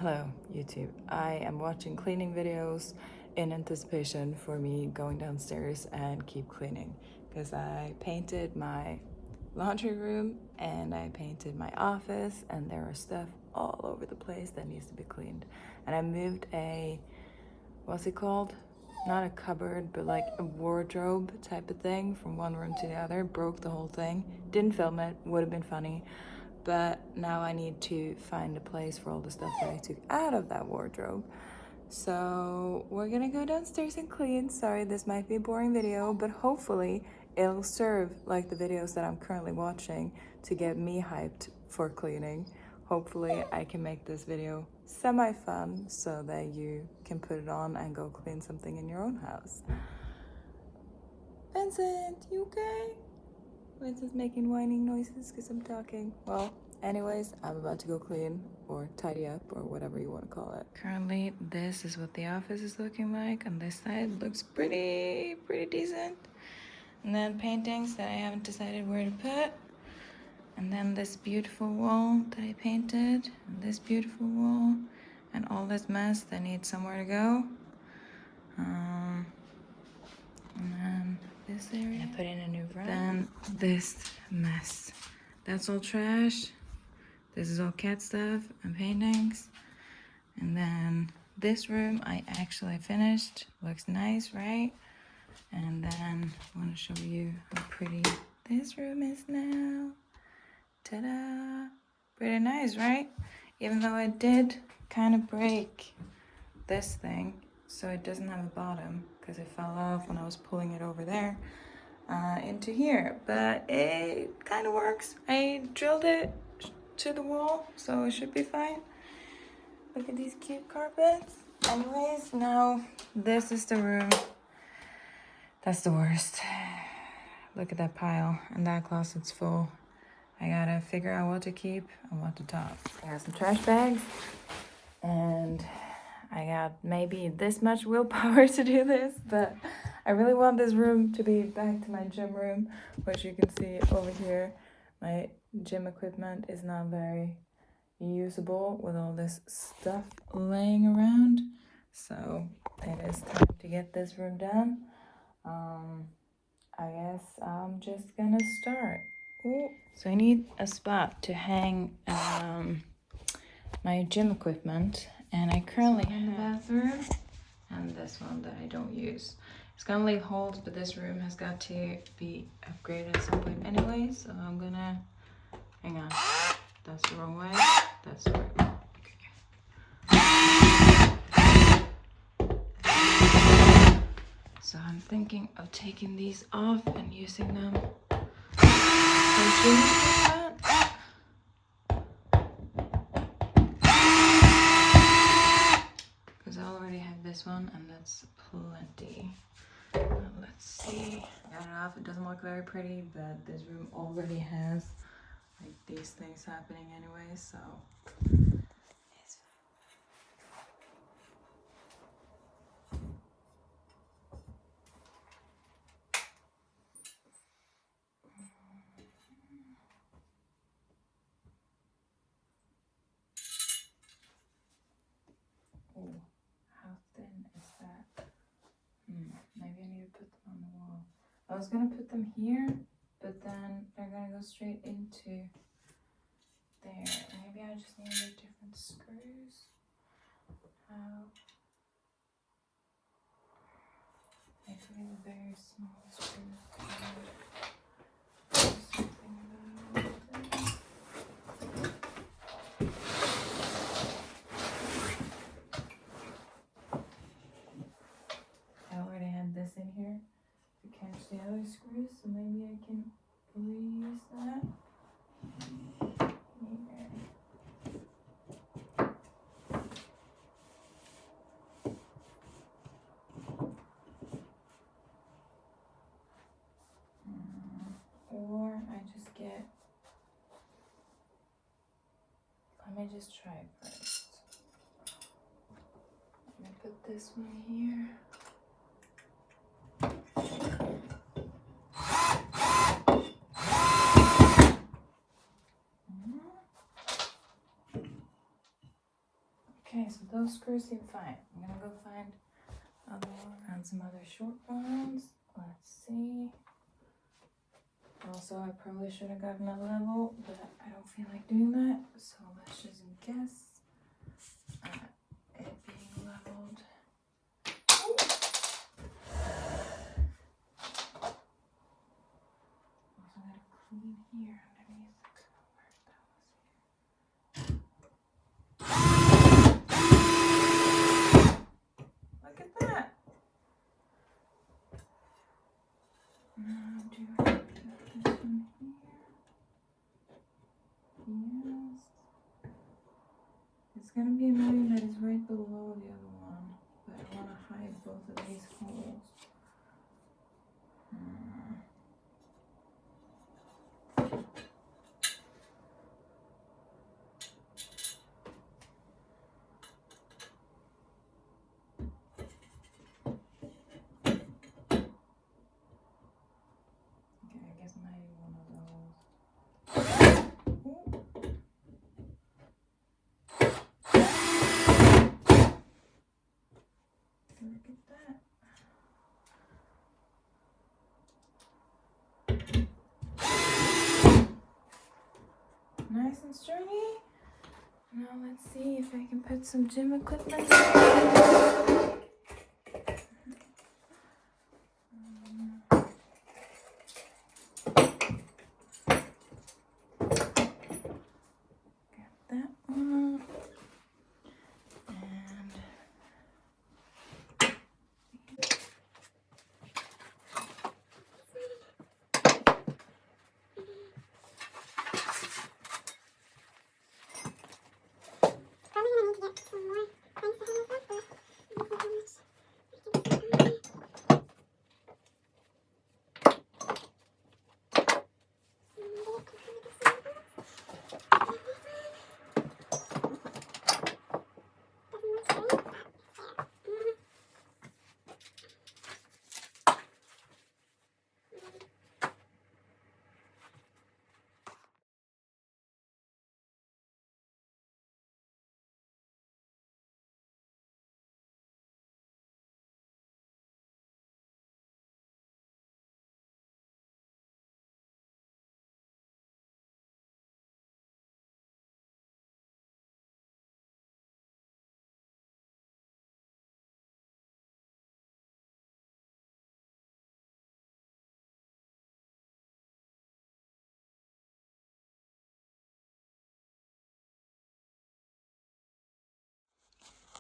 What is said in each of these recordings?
Hello, YouTube. I am watching cleaning videos in anticipation for me going downstairs and keep cleaning because I painted my laundry room and I painted my office and there are stuff all over the place that needs to be cleaned. And I moved what's it called? Not a cupboard, but like a wardrobe type of thing from one room to the other. Broke the whole thing. Didn't film it, would have been funny. But now I need to find a place for all the stuff that I took out of that wardrobe. So we're gonna go downstairs and clean. Sorry, this might be a boring video, but hopefully it'll serve like the videos that I'm currently watching to get me hyped for cleaning. Hopefully I can make this video semi-fun so that you can put it on and go clean something in your own house. Vincent, you okay? Vincent's making whining noises because I'm talking. Well, anyways, I'm about to go clean or tidy up or whatever you want to call it. Currently, this is what the office is looking like. On this side, looks pretty decent. And then paintings that I haven't decided where to put. And then this beautiful wall that I painted. And this beautiful wall. And all this mess that needs somewhere to go. And then this area. I put in a new rug. Then this mess. That's all trash. This is all cat stuff and paintings. And then this room I actually finished. Looks nice, right? And then I want to show you how pretty this room is now. Ta-da! Pretty nice, right? Even though I did kind of break this thing, so it doesn't have a bottom because it fell off when I was pulling it over there into here, but it kind of works. I drilled it to the wall, so it should be fine. Look at these cute carpets. Anyways, now this is the room. That's the worst. Look at that pile, and that closet's full. I gotta figure out what to keep and what to toss. I got some trash bags, and I got maybe this much willpower to do this, but I really want this room to be back to my gym room, which you can see over here. My gym equipment is not very usable with all this stuff laying around. So it is time to get this room done. I guess I'm just gonna start. Ooh. So I need a spot to hang my gym equipment, and I currently have in the bathroom and this one that I don't use. It's gonna leave holes, but this room has got to be upgraded at some point anyway, so I'm gonna hang on. That's the wrong way. That's the right way. Okay. So I'm thinking of taking these off and using them for gym equipment. I already have this one, and that's plenty. Let's see. I got it off. It doesn't look very pretty, but this room already has like these things happening anyway, so it's fine. Oh, how thin is that? Maybe I need to put them on the wall. I was gonna put them here, but then they're gonna go straight into there. Maybe I just need different screws. I put in a very small screw. I already had this in here to catch the other screws, so maybe I can reuse that. Or I just get, let me just try it first. I'm gonna put this one here. Okay, so those screws seem fine. I'm gonna go find some other short ones. Let's see. Also, I probably should have gotten a level, but I don't feel like doing that. So let's just guess it being leveled. Also gotta clean here underneath. Look at that. Now do I have this one here? Yes. It's gonna be annoying that it's right below the other one, but I want to hide both of these holes. Okay, I guess maybe one of those. Ooh. Look at that. Nice and sturdy. Now let's see if I can put some gym equipment in. That one.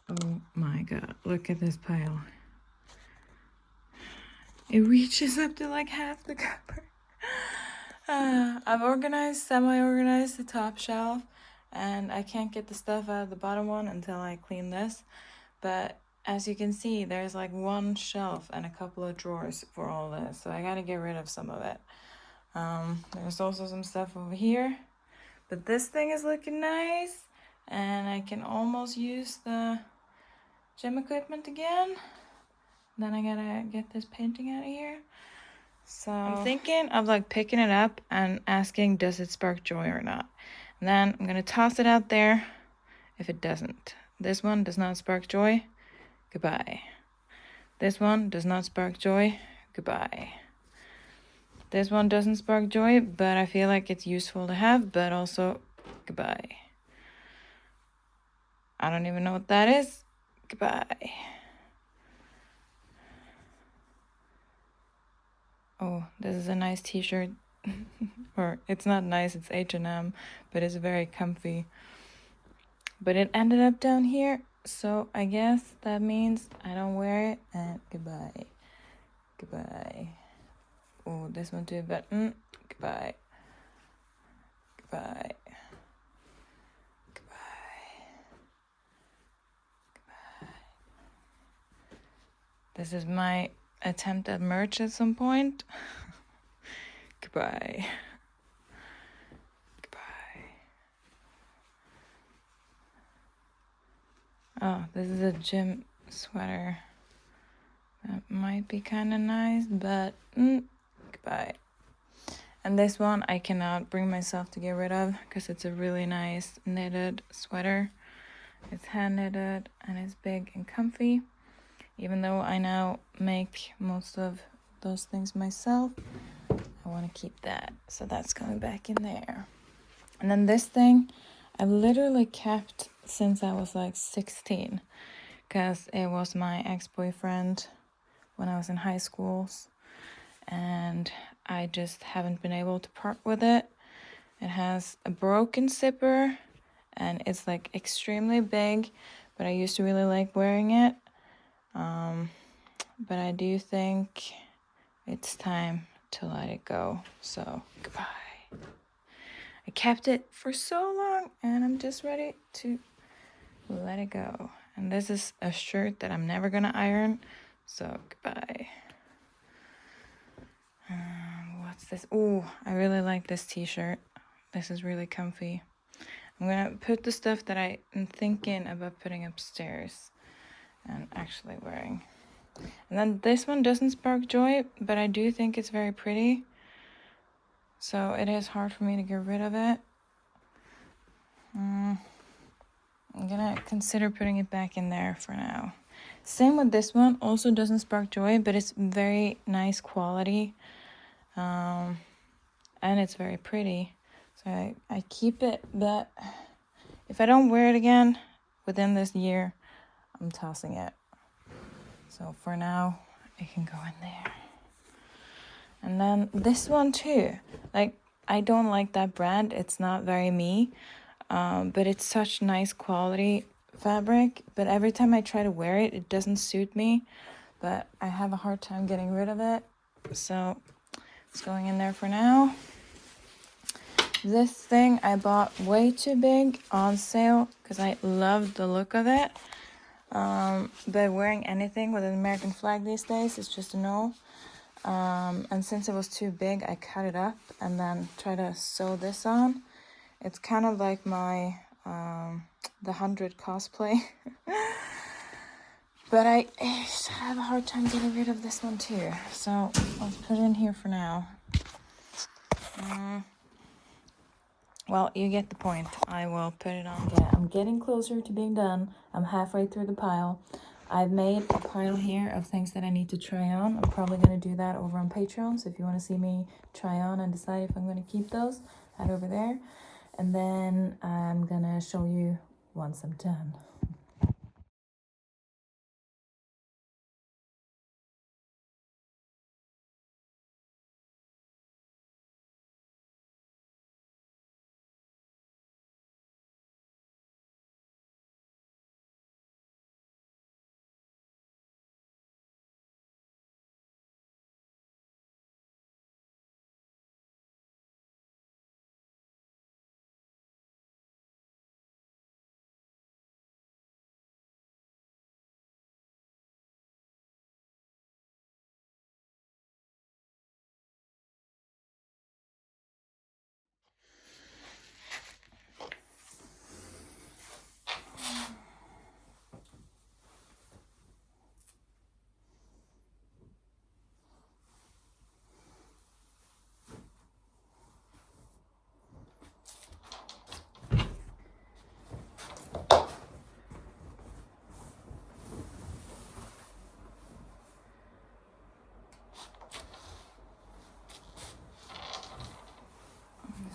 And oh my god, look at this pile. It reaches up to like half the cupboard. I've semi-organized the top shelf, and I can't get the stuff out of the bottom one until I clean this. But as you can see, there's like one shelf and a couple of drawers for all this, so I gotta get rid of some of it. There's also some stuff over here, but this thing is looking nice, and I can almost use the gym equipment again. Then I gotta get this painting out of here. So I'm thinking of like picking it up and asking, does it spark joy or not? And then I'm gonna toss it out there if it doesn't. This one does not spark joy. Goodbye. This one does not spark joy. Goodbye. This one doesn't spark joy, but I feel like it's useful to have, but also goodbye. I don't even know what that is. Goodbye. Oh, this is a nice t-shirt. Or it's not nice, it's H&M, but it's very comfy. But it ended up down here, so I guess that means I don't wear it, and goodbye. Goodbye. Oh, this one too, but goodbye. Goodbye. Goodbye. Goodbye. This is my attempt at merch at some point. Goodbye. Goodbye. Oh, this is a gym sweater. That might be kind of nice, but goodbye. And this one I cannot bring myself to get rid of because it's a really nice knitted sweater. It's hand knitted and it's big and comfy. Even though I now make most of those things myself, I want to keep that. So that's going back in there. And then this thing, I've literally kept since I was like 16, because it was my ex-boyfriend when I was in high school, and I just haven't been able to part with it. It has a broken zipper and it's like extremely big, but I used to really like wearing it. But I do think it's time to let it go. So goodbye. I kept it for so long and I'm just ready to let it go. And this is a shirt that I'm never gonna iron. So goodbye. What's this? Oh, I really like this t-shirt. This is really comfy. I'm gonna put the stuff that I am thinking about putting upstairs and actually wearing. And then this one doesn't spark joy, but I do think it's very pretty. So it is hard for me to get rid of it. I'm gonna consider putting it back in there for now. Same with this one, also doesn't spark joy, but it's very nice quality. And it's very pretty. So I keep it, but if I don't wear it again within this year, I'm tossing it. So for now, it can go in there. And then this one too. Like, I don't like that brand. It's not very me. But it's such nice quality fabric. But every time I try to wear it, it doesn't suit me. But I have a hard time getting rid of it. So it's going in there for now. This thing I bought way too big on sale because I loved the look of it. But wearing anything with an American flag these days is just a no. And since it was too big, I cut it up and then try to sew this on. It's kind of like my the 100 cosplay. But I have a hard time getting rid of this one too. So I'll put it in here for now. Well, you get the point. I will put it on. Yeah, I'm getting closer to being done. I'm halfway through the pile. I've made a pile here of things that I need to try on. I'm probably going to do that over on Patreon. So if you want to see me try on and decide if I'm going to keep those, head over there. And then I'm going to show you once I'm done.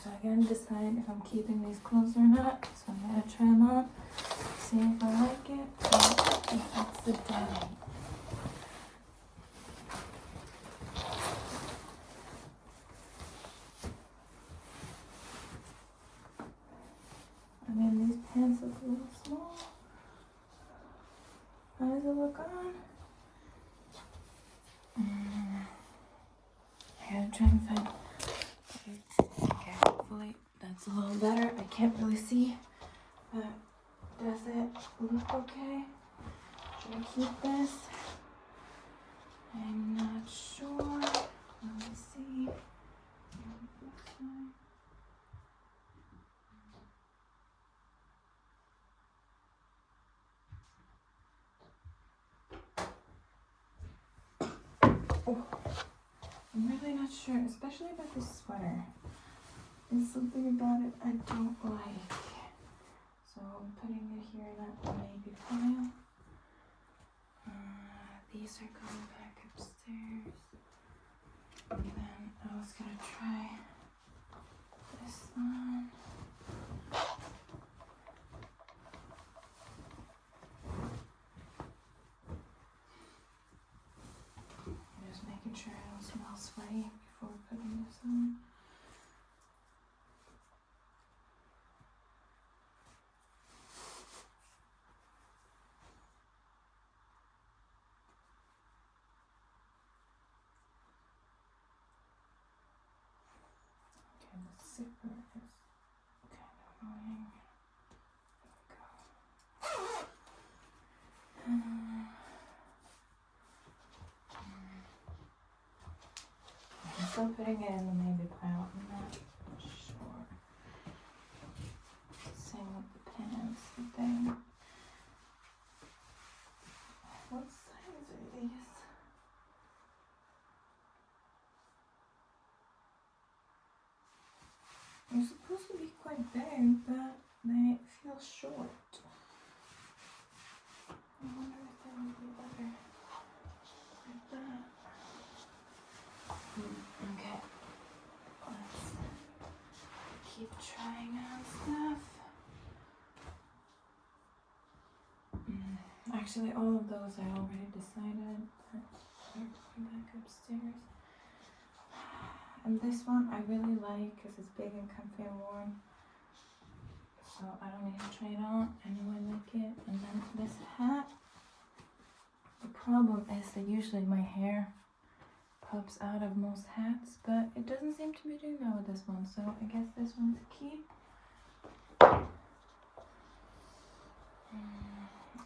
So I gotta decide if I'm keeping these clothes or not. So I'm gonna try them on, see if I like it, or if that's the day. I mean, these pants look a little small. How does it look on? I gotta try and find. Okay, hopefully that's a little better. I can't really see. But does it look okay? Should I keep this? I'm not sure. Let me see. Oh, I'm really not sure, especially about this sweater. There's something about it I don't like. So I'm putting it here in that these are going back upstairs. And then I was gonna try this one. Just making sure I don't smell sweaty before putting this on. Okay, the zipper is kind of annoying. There we go. I'm still putting it in the maybe pile. I'm not sure. Same with the pants thing. What size are these? They're supposed to be quite big, but they feel short. I wonder if they would be better like that. Okay, let's keep trying on stuff. Actually, all of those I already decided that they're going back upstairs. And this one I really like because it's big and comfy and warm. So I don't need to try it on. I know I like it. And then this hat. The problem is that usually my hair pops out of most hats, but it doesn't seem to be doing that with this one. So I guess this one's a keep.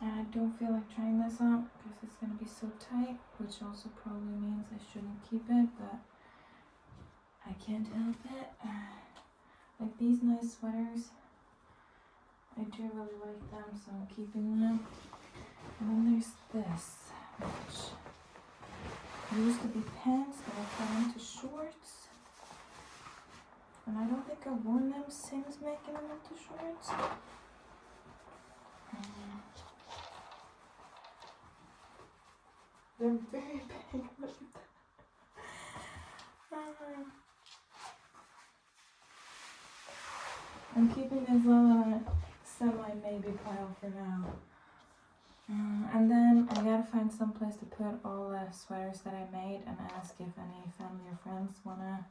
And I don't feel like trying this on because it's going to be so tight, which also probably means I shouldn't keep it, but I can't help it. Like these nice sweaters, I do really like them, so I'm keeping them. And then there's this, which used to be pants that I cut into shorts. And I don't think I've worn them since making them into shorts. They're very big. Look at that. I'm keeping this on a semi-maybe pile for now. And then I gotta find some place to put all the sweaters that I made and ask if any family or friends wanna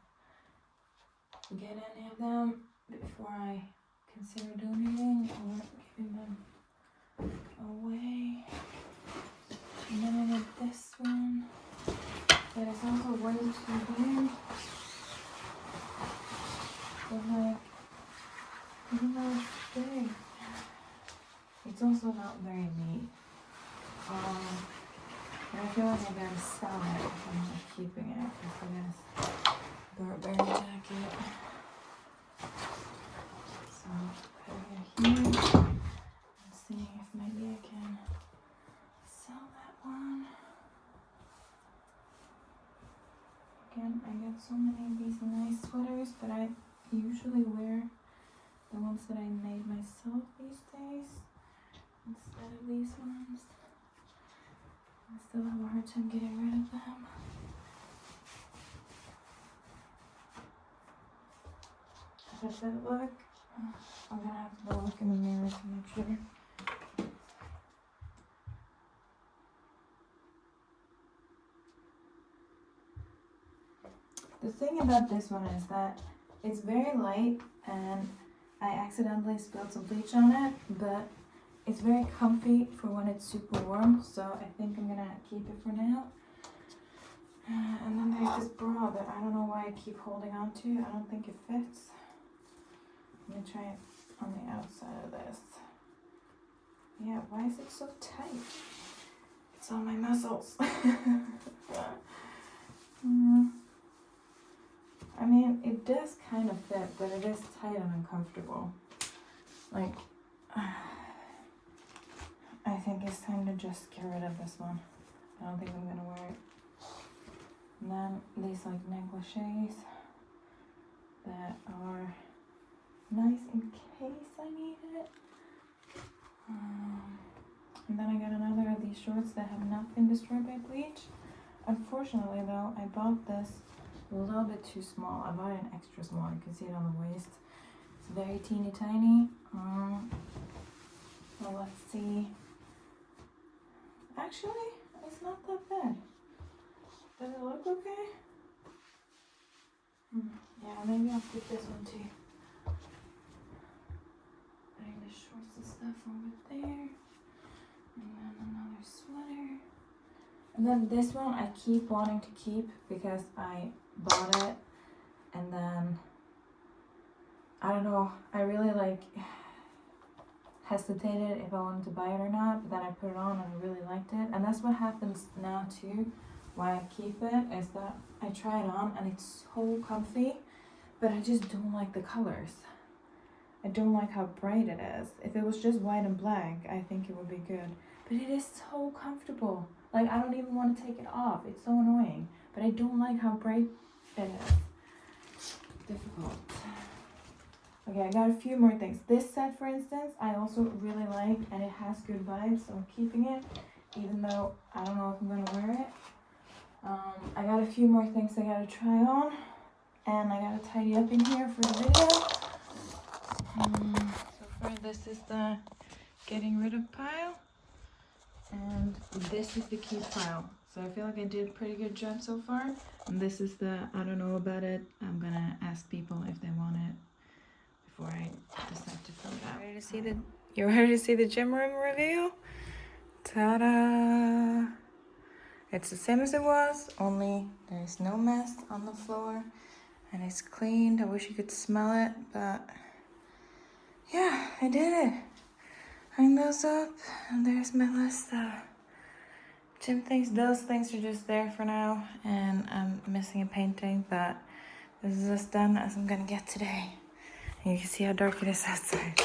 get any of them before I consider donating or giving them away. And then I got this one that is also way too big. But like, even though it's big, it's also not very neat. And I feel like I gotta sell it if I'm not keeping it, because I got a Burberry jacket. So put it here and see if maybe I can sell that one. Again, I got so many of these nice sweaters, but I usually wear the ones that I made myself these days instead of these ones. I still have a hard time getting rid of them. How does that look? I'm gonna have to look in the mirror to make sure. The thing about this one is that it's very light and I accidentally spilled some bleach on it, but it's very comfy for when it's super warm, so I think I'm gonna keep it for now. And then there's this bra that I don't know why I keep holding on to. I don't think it fits. Let me try it on the outside of this. Yeah, why is it so tight? It's on my muscles. I mean, it does kind of fit, but it is tight and uncomfortable. Like, I think it's time to just get rid of this one. I don't think I'm gonna wear it. And then these like negligees that are nice in case I need it. And then I got another of these shorts that have not been destroyed by bleach. Unfortunately though, I bought this a little bit too small. I bought an extra small. You can see it on the waist. It's very teeny tiny. Well, let's see. Actually, it's not that bad. Does it look okay? Yeah, maybe I'll put this one too. Putting the shorts and stuff over there. And then another sweater. And then this one I keep wanting to keep because I bought it and then I don't know, I really like hesitated if I wanted to buy it or not, but then I put it on and I really liked it. And that's what happens now too, why I keep it, is that I try it on and it's so comfy, but I just don't like the colors. I don't like how bright it is. If it was just white and black, I think it would be good. But it is so comfortable. Like, I don't even want to take it off. It's so annoying. But I don't like how bright it is. Difficult. Okay, I got a few more things. This set, for instance, I also really like, and it has good vibes, so I'm keeping it, even though I don't know if I'm going to wear it. I got a few more things I got to try on, and I got to tidy up in here for the video. So far, this is the getting rid of pile. And this is the keep pile. So I feel like I did a pretty good job so far. And this is the I don't know about it. I'm gonna ask people if they want it before I decide to fill it out. You ready to see the gym room reveal? Ta-da! It's the same as it was, only there's no mess on the floor and it's cleaned. I wish you could smell it, but yeah, I did it. Hang those up, and there's my list of gym things. Those things are just there for now, and I'm missing a painting, but this is as done as I'm gonna get today. And you can see how dark it is outside.